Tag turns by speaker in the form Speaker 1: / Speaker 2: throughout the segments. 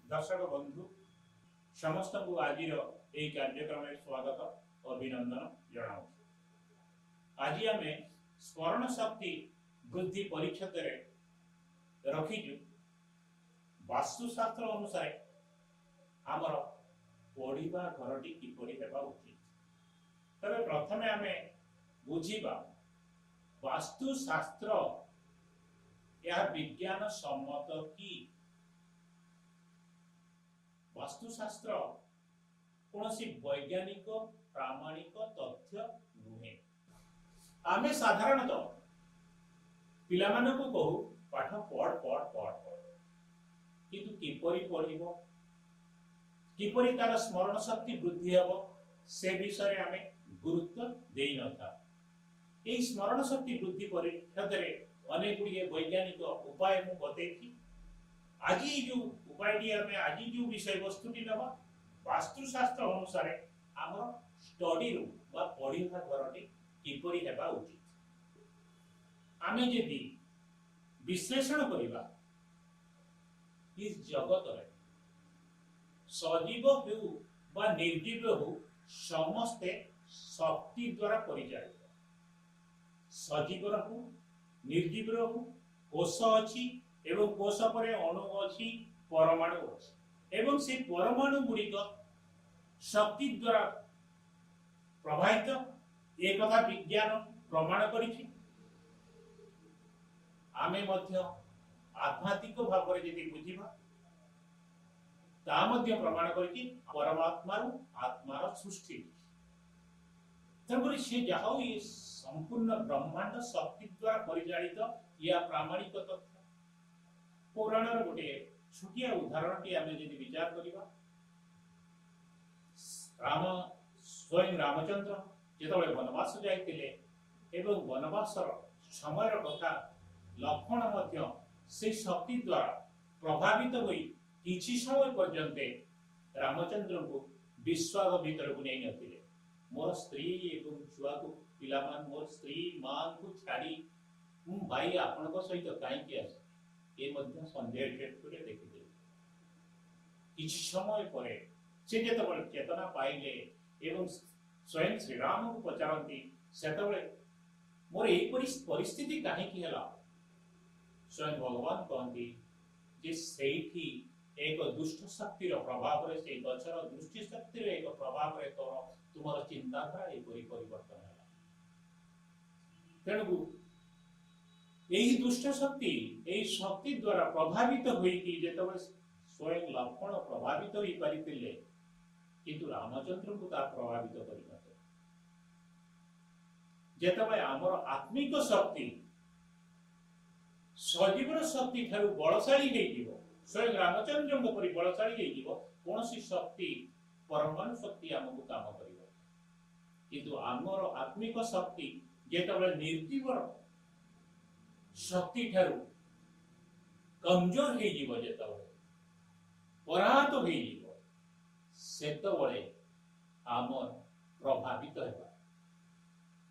Speaker 1: दर्शक बंधु समस्त को आज कार्यक्रम में स्वागत अभिनंदन जनाऊ। आज आम स्मरण शक्ति वृद्धि परिच्छेद रखीचु वास्तुशास्त्र अनुसार आमर पढ़ा घरटी किपरि हेबा उचित। तबे प्रथमे आम बुझिबा वास्तुशास्त्र या विज्ञान सम्मत कि वास्तुशास्त्र कौन सी वैज्ञानिक प्रामाणिक तथ्य नुहे। आमे साधारणतः पिला मानकु कहू पाठ पढ़ पढ़ पढ़ पढ़ किंतु किपरि पढ़िबो किपरि तार स्मरण शक्ति वृद्धि हेबो से विषय आमे गुरुत्व देई नथा। एई स्मरण शक्ति वृद्धि परिषदरे अनेक गुड़िए वैज्ञानिक उपाय मु बतेथि। आज जो उपाय आम आज जो विषय वस्तुटी नवा वास्तुशास्त्र अनुसार आम स्टडी रूम बा पढ़ा घरटी किपरि हेबा उचित। आमे यदि विश्लेषण करिबा इस जगत रे सजीव हो बा निर्जीव हो समस्ते शक्ति द्वारा परिचालित। सजीव हो निर्जीव हो कोष अछि एवं कोष पर अणु अछि परमाणु अछि एवं से परमाणु गुड़िक शक्ति द्वारा प्रभावित एक कथा विज्ञान प्रमाण करिछि। आमे मध्य आध्यात्मिक भाव रे यदि बुझिबा ता मध्य प्रमाण करिछि परमात्मार आत्मार सृष्टि। तबरी से जाहो ये संपूर्ण ब्रह्मांड शक्ति द्वारा परिचालित या प्रामाणिक तथ्य। पुराणर गोटे छुटिया उदाहरणटी आमे यदि विचार करिबा राम स्वयं रामचंद्र जेतबे वनवास जाइतिले एवं वनवासर समयर कथा लक्ष्मण मध्य से शक्ति द्वारा प्रभावित होई किछि समय पर्यंत रामचंद्र को विश्वास भीतर को नहीं नथिले। मोर स्त्री एवं छुआ को पिलामान मोर स्त्री मां को छाड़ी मु भाई आपन को सहित काई के आसे ए मध्य संदेह क्षेत्र देखिदे। किछि समय परे से जेतबे चेतना पाइले एवं स्वयं श्री राम को पचारंती सेतबे मोर एई परिस्थिति काहे की हला। स्वयं भगवान कहती जे सेठी एक दुष्ट शक्तिर प्रभाव रे से गछर दृष्टि शक्तिर एक प्रभाव रे तोर तुमर चिंताधारा एपरि परिवर्तन हला। तेणु यही दुष्ट शक्ति यही शक्ति द्वारा प्रभावित हुई कि जेतबे स्वयं लक्ष्मण प्रभावित होई परितिले किंतु रामचंद्र को ता प्रभावित करि नथे। जेतबे हमर आत्मिक शक्ति सजीवन शक्ति ठारू बलशाली हेइजिवो स्वयं रामचंद्र को परि बलशाली हेइजिवो कोनोसी शक्ति परमाणु शक्ति हमको काम करिवो। किंतु हमर आत्मिक शक्ति जेतबे निर्जीव शक्ति ठारू कमजोर हे जीव जेतबे पराहत हे जीव सेतबे हमर प्रभावित हेबा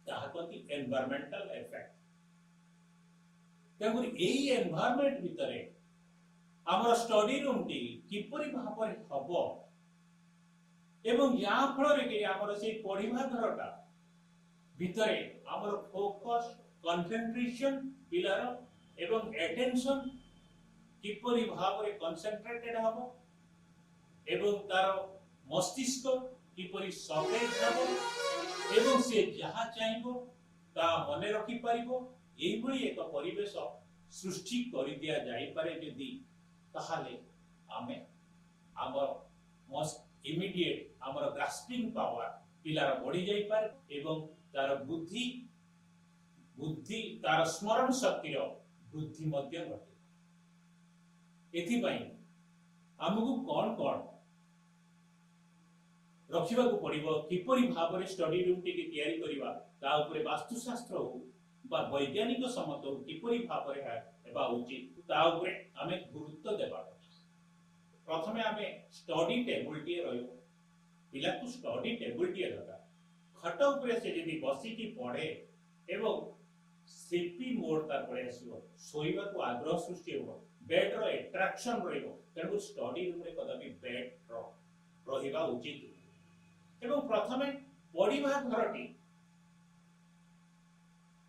Speaker 1: ताहा कति एनवायरमेंटल इफेक्ट। तेमरि एई एनवायरमेंट भितरे हमर स्टडी रूम टी किपरि भाबरे हबो एवं या फल रे हमर से पढ़िबा घरटा भितरे हमर फोकस कंसंट्रेशन पिलर एवं अटेंशन किपरि भाबरे कंसंट्रेटेड हबो एवं तार मस्तिष्क किपरि सतेज हबो एवं से जहा चाहबो ता मने रखि परिबो एई भली एक परिवेश सृष्टि करि दिया जाई पारे यदि ताहाले आमे हमर मोस्ट इमीडिएट हमर ग्रास्पिंग पावर पिलार बढ़ी जाई पारे एवं तार बुद्धि तार स्मरण शक्ति वृद्धि मध्य घटे। एथिपाई हमकु कौन कौन रखिबा को पड़िबो किपरि भाबरे स्टडी रूम टी तैयारी करिबा ता ऊपर वास्तुशास्त्र हो बा वैज्ञानिक सम्मत हो किपरि भाबरे हेबा उचित ता ऊपर आमे गुरुत्व देबा। प्रथमे आमे स्टडी टेबल टी रहिबो पिला को स्टडी टेबल टी दरकार। खट ऊपर से यदि बसी की पढ़े एवं स्लीपी मोड तार पड़े आसीबो शोइबा को आग्रह सृष्टि हो बेड रो अट्रैक्शन रहिबो तेणु स्टडी रूम रे कदापि बेड रहिबा उचित एवं प्रथमे पढ़िबा घरटी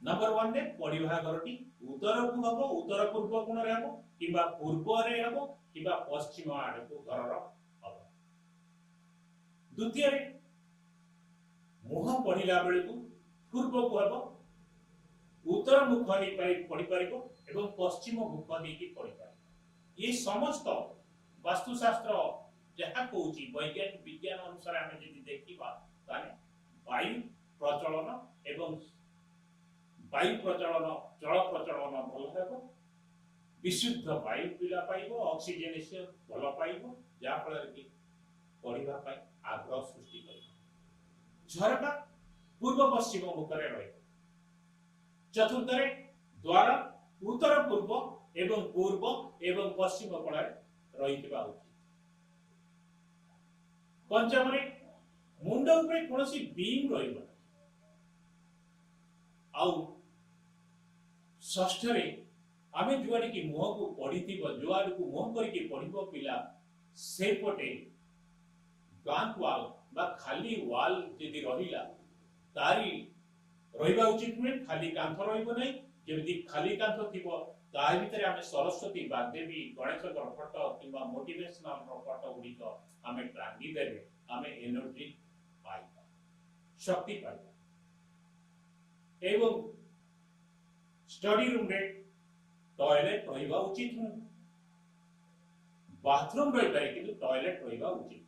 Speaker 1: नंबर 1 रे पढ़िबा घरटी उत्तर को हबो उत्तर पूर्व कोण रे हबो किबा पूर्व रे हबो किबा पश्चिम आड़ को घर रो हबो द्वितीय रे मुह पढ़िला बेले को पूर्व को हबो उत्तर मुख ही पढ़ी पारिबो एवं पश्चिम मुख देकी पढ़ी पारिबो ये समस्त वास्तुशास्त्र जहाँ कहूँ वैज्ञानिक विज्ञान अनुसार आम जब देखा ताने वायु प्रचलन एवं वायु प्रचलन जल प्रचलन भल हो विशुद्ध वायु पिला पाइब ऑक्सीजन से भल पाइब जहाँफल कि पढ़ाई आग्रह सृष्टि कर झरका पूर्व पश्चिम मुखरे रही चतुर्थ द्वार उत्तर पूर्व एवं पूर्व एवं पश्चिम कोण रही उचित पंचम मुंड उपरे कौन बीम रही षष्ठ आम जुआड़ की मुह को पढ़ी जुआड़ को मुह करके पढ़ पिला से पटे ब्लैंक वाल बा खाली वाल यदि रहिला तारी रहिबा उचित नुहे खाली कांथ रहिबो नै जेमि खाली कांथ थिबो ताहि भितरे आमे सरस्वती वाग्देवी गणेश फोटो किंबा मोटिवेशनल फोटो गुडी को आमे टांगी देबे आमे एनर्जी पाइबा शक्ति पाइबा एवं स्टडी रूम रे टॉयलेट रहिबा उचित नु बाथरूम रहि पारे किंतु टॉयलेट रहिबा उचित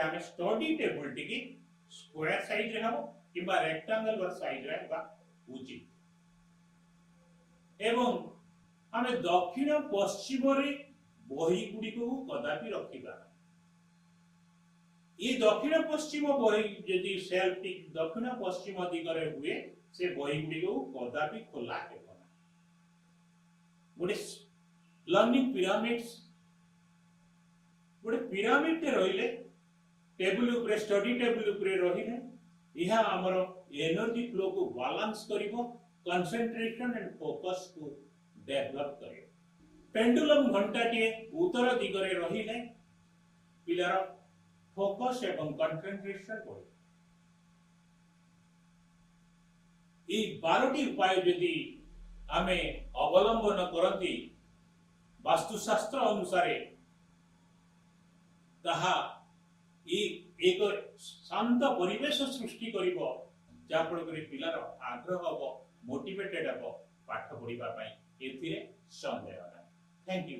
Speaker 1: आमे स्टडी टेबल टिकी स्क्वायर साइज रे हबो किंबा रेक्टेंगुलर साइज रे बा उचित एवं आमे दक्षिण पश्चिम रे बही गुडी को कदापि रखिबा ये दक्षिण पश्चिम बही यदि सेल्फ दक्षिण पश्चिम दिगरे हुए से बही गुडी को कदापि खोला हेबो ना गोटे लर्निंग पिरामिड टे रहिले टेबल ऊपर स्टडी टेबल ऊपर रहिले यह हमर एनर्जी फ्लो को बैलेंस करिवो कंसंट्रेशन एंड फोकस को डेवलप करे पेंडुलम घंटा के उत्तर दिगरे रहिले पिलार फोकस एवं कंसंट्रेशन बढ़े ये 12टी उपाय यदि आमे अवलंबन करती वास्तुशास्त्र अनुसार ताहा एक शांत परिवेश सृष्टि करिवो जाफल करे पिलार आग्रह हबो मोटिवेटेड हबो पाठ पढ़िबा पई एथिरे संदेह ना थैंक यू।